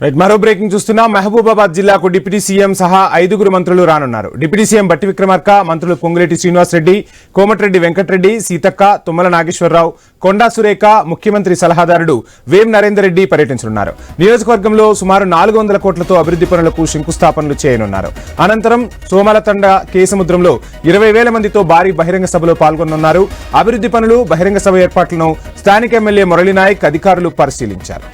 మరో బ్రేకింగ్ చూస్తున్నా. మహబూబాబాద్ జిల్లాకు డిప్యూటీ సీఎం సహా 5 మంత్రులు రానున్నారు. డిప్యూటీ సీఎం బట్టి విక్రమార్క, మంత్రులు పొంగులేటి శ్రీనివాసరెడ్డి, కోమటిరెడ్డి వెంకటరెడ్డి, సీతక్క, తుమ్మల నాగేశ్వరరావు, కొండా సురేఖ, ముఖ్యమంత్రి సలహాదారుడు వేం నరేందర్ రెడ్డి పర్యటించనున్నారు. నియోజకవర్గంలో సుమారు 400 కోట్లతో అభివృద్ధి పనులకు శంకుస్థాపనలు చేయనున్నారు. అనంతరం సోమలతండ కేసముద్రంలో 20,000 మందితో భారీ బహిరంగ సభలో పాల్గొనున్నారు. అభివృద్ధి పనులు, బహిరంగ సభ ఏర్పాట్లను స్థానిక ఎమ్మెల్యే మురళీనాయక్ అధికారులు పరిశీలించారు.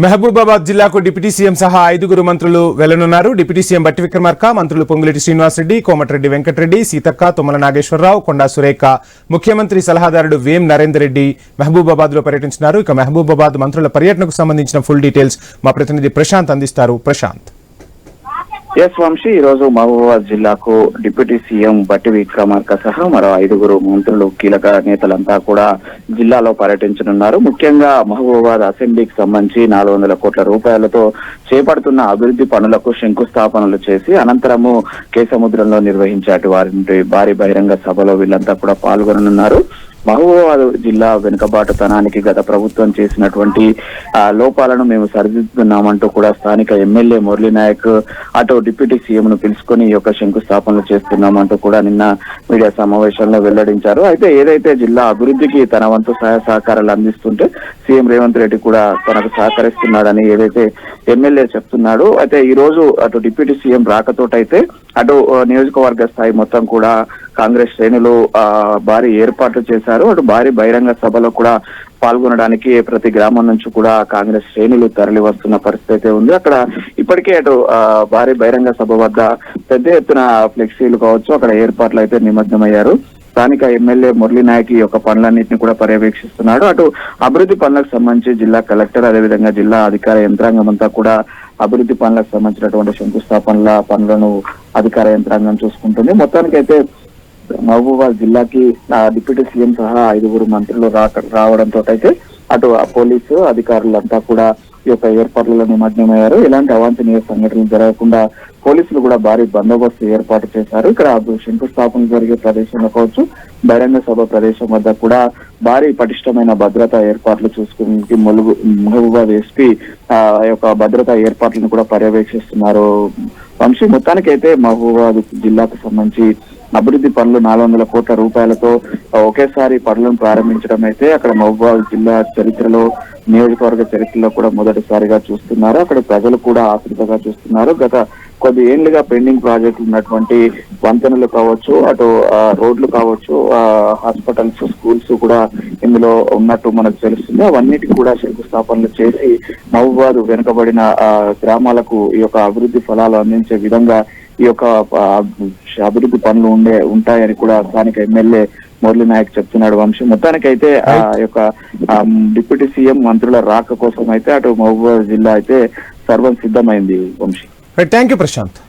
మహబూబాబాద్ జిల్లాకు డిప్యూటీ సీఎం సహా 5 మంత్రులు వెళ్లనున్నారు. డిప్యూటీ సీఎం బట్టి విక్రమార్క, మంత్రులు పొంగులేటి శ్రీనివాసరెడ్డి, కోమటిరెడ్డి వెంకటరెడ్డి, సీతక్క, తుమ్మల నాగేశ్వరరావు, కొండా సురేఖ, ముఖ్యమంత్రి సలహాదారుడు వేం నరేందర్ రెడ్డి మహబూబాబాద్ లో పర్యటించినారు. ఇక మహబూబాబాద్ మంత్రుల పర్యటనకు సంబంధించిన ఫుల్ డీటెయిల్స్ మా ప్రతినిధి ప్రశాంత్ అందిస్తారు. ప్రశాంత్. ఎస్ వంశీ, ఈ రోజు మహబూబాబాద్ జిల్లాకు డిప్యూటీ సీఎం బట్టి విక్రమార్క సహా మరో 5 మంత్రులు, కీలక నేతలంతా కూడా జిల్లాలో పర్యటించనున్నారు. ముఖ్యంగా మహబూబాబాద్ అసెంబ్లీకి సంబంధించి 400 కోట్ల రూపాయలతో చేపడుతున్న అభివృద్ధి పనులకు శంకుస్థాపనలు చేసి అనంతరము కేసముద్రంలో నిర్వహించే వారి భారీ బహిరంగ సభలో వీళ్ళంతా కూడా పాల్గొననున్నారు. మహబూబాబాద్ జిల్లా వెనుకబాటుతనానికి గత ప్రభుత్వం చేసినటువంటి లోపాలను మేము సరిదిద్దుతున్నామంటూ కూడా స్థానిక ఎమ్మెల్యే మురళీనాయక్ అటు డిప్యూటీ సీఎం ను పిలుచుకొని ఈ యొక్క శంకుస్థాపనలు చేస్తున్నామంటూ కూడా నిన్న మీడియా సమావేశంలో వెల్లడించారు. అయితే ఏదైతే జిల్లా అభివృద్ధికి తన వంతు సహాయ సహకారాలు అందిస్తుంటే సీఎం రేవంత్ రెడ్డి కూడా తనకు సహకరిస్తున్నాడని ఏదైతే ఎమ్మెల్యే చెప్తున్నాడు. అయితే ఈ రోజు అటు డిప్యూటీ సీఎం రాకతోటైతే అటు నియోజకవర్గ స్థాయి మొత్తం కూడా కాంగ్రెస్ శ్రేణులు భారీ ఏర్పాట్లు చేశారు. అటు భారీ బహిరంగ సభలో కూడా పాల్గొనడానికి ప్రతి గ్రామం నుంచి కూడా కాంగ్రెస్ శ్రేణులు తరలి వస్తున్న పరిస్థితి ఉంది. అక్కడ ఇప్పటికే అటు భారీ బహిరంగ సభ వద్ద పెద్ద ఎత్తున ఫ్లెక్సీలు కావచ్చు, అక్కడ ఏర్పాట్లు అయితే నిమగ్నమయ్యారు. స్థానిక ఎమ్మెల్యే మురళీనాయక్ ఈ యొక్క పనులన్నింటినీ కూడా పర్యవేక్షిస్తున్నాడు. అటు అభివృద్ధి పనులకు సంబంధించి జిల్లా కలెక్టర్, అదేవిధంగా జిల్లా అధికార యంత్రాంగం అంతా కూడా అభివృద్ధి పనులకు సంబంధించినటువంటి శంకుస్థాపనల పనులను అధికార యంత్రాంగం చూసుకుంటుంది. మొత్తానికైతే మహబూబాబాద్ జిల్లాకి డిప్యూటీ సీఎం సహా 5 మంత్రులు రావడంతో అయితే అటు పోలీసు అధికారులంతా కూడా ఈ యొక్క ఏర్పాట్లలో నిమగ్నమయ్యారు. ఎలాంటి అవాంఛనీయ సంఘటనలు జరగకుండా పోలీసులు కూడా భారీ బందోబస్తు ఏర్పాటు చేశారు. ఇక్కడ శంకుస్థాపన జరిగే ప్రదేశంలో కావచ్చు, బహిరంగ సభ ప్రదేశం వద్ద కూడా భారీ పటిష్టమైన భద్రతా ఏర్పాట్లు చూసుకుని మహబూబాబాద్ ఎస్పీ యొక్క భద్రతా ఏర్పాట్లను కూడా పర్యవేక్షిస్తున్నారు. వంశీ, మొత్తానికైతే మహబూబాబాద్ జిల్లాకు సంబంధించి అభివృద్ధి పనులు 400 కోట్ల రూపాయలతో ఒకేసారి పనులను ప్రారంభించడం అయితే అక్కడ మహబూబాబాద్ జిల్లా చరిత్రలో, నియోజకవర్గ చరిత్రలో కూడా మొదటిసారిగా చూస్తున్నారు. అక్కడ ప్రజలు కూడా ఆసక్తిగా చూస్తున్నారు. గత కొద్ది ఏళ్లుగా పెండింగ్ ప్రాజెక్టులు ఉన్నటువంటి వంతెనలు కావచ్చు, అటు రోడ్లు కావచ్చు, హాస్పిటల్స్, స్కూల్స్ కూడా ఇందులో ఉన్నట్టు మనకు తెలుస్తుంది. అవన్నిటికీ కూడా శంకుస్థాపనలు చేసి మహబూబాబాద్ వెనుకబడిన గ్రామాలకు ఈ యొక్క అభివృద్ధి ఫలాలు అందించే విధంగా ఈ యొక్క అభివృద్ధి పనులు ఉంటాయని కూడా స్థానిక ఎమ్మెల్యే మురళీనాయక్ చెప్తున్నాడు. వంశీ, మొత్తానికైతే ఆ యొక్క డిప్యూటీ సీఎం మంత్రుల రాక కోసం అయితే అటు మహబూబాబాద్ జిల్లా అయితే సర్వం సిద్ధమైంది. Vamshi, thank you Prashanth.